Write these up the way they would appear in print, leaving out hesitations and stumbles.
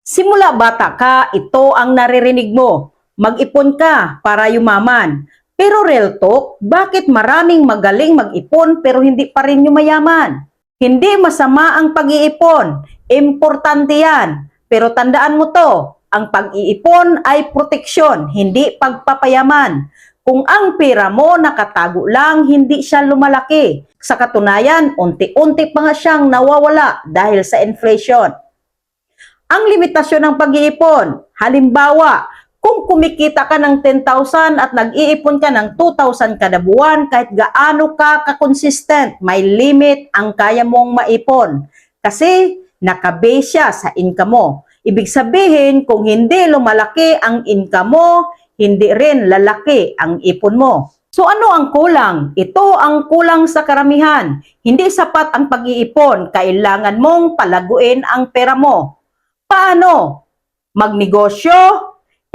Simula bata ka, ito ang naririnig mo. Mag-ipon ka para yumaman. Pero real talk, bakit maraming magaling mag-ipon pero hindi pa rin yumayaman? Hindi masama ang pag-iipon. Importante yan. Pero tandaan mo to, ang pag-iipon ay proteksyon, hindi pagpapayaman. Kung ang pera mo nakatago lang, hindi siya lumalaki. Sa katunayan, unti-unti pa nga siyang nawawala dahil sa inflation. Ang limitasyon ng pag-iipon, halimbawa, kung kumikita ka ng 10,000 at nag-iipon ka ng 2,000 kada buwan, kahit gaano ka ka-consistent, may limit ang kaya mong maipon. Kasi nakabase siya sa income mo. Ibig sabihin, kung hindi lumalaki ang income mo, hindi rin lalaki ang ipon mo. So ano ang kulang? Ito ang kulang sa karamihan. Hindi sapat ang pag-iipon, kailangan mong palaguin ang pera mo. Paano? Magnegosyo,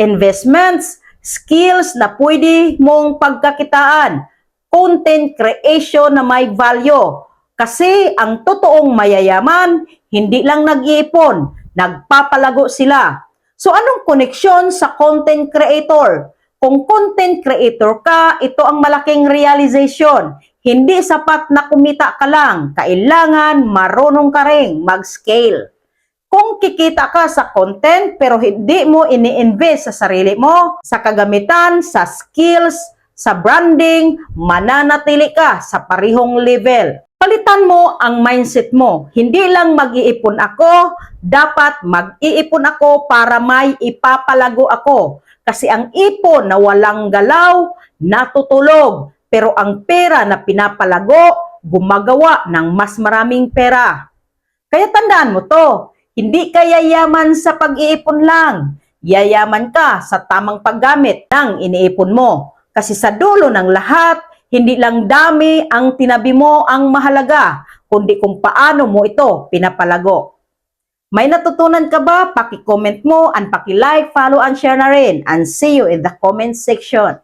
investments, skills na pwede mong pagkakitaan, content creation na may value. Kasi ang totoong mayayaman, hindi lang nag-iipon, nagpapalago sila. So anong koneksyon sa content creator? Kung content creator ka, ito ang malaking realization. Hindi sapat na kumita ka lang, kailangan marunong ka ring mag-scale. Kung kikita ka sa content pero hindi mo ini-invest sa sarili mo, sa kagamitan, sa skills, sa branding, mananatili ka sa parihong level. Palitan mo ang mindset mo. Hindi lang mag-iipon ako, dapat mag-iipon ako para may ipapalago ako. Kasi ang ipon na walang galaw, natutulog. Pero ang pera na pinapalago, gumagawa ng mas maraming pera. Kaya tandaan mo to. Hindi ka yayaman sa pag-iipon lang. Yayaman ka sa tamang paggamit ng iniipon mo. Kasi sa dulo ng lahat, hindi lang dami ang tinabi mo ang mahalaga, kundi kung paano mo ito pinapalago. May natutunan ka ba? Paki-comment mo and paki-like, follow and share na rin. And see you in the comment section.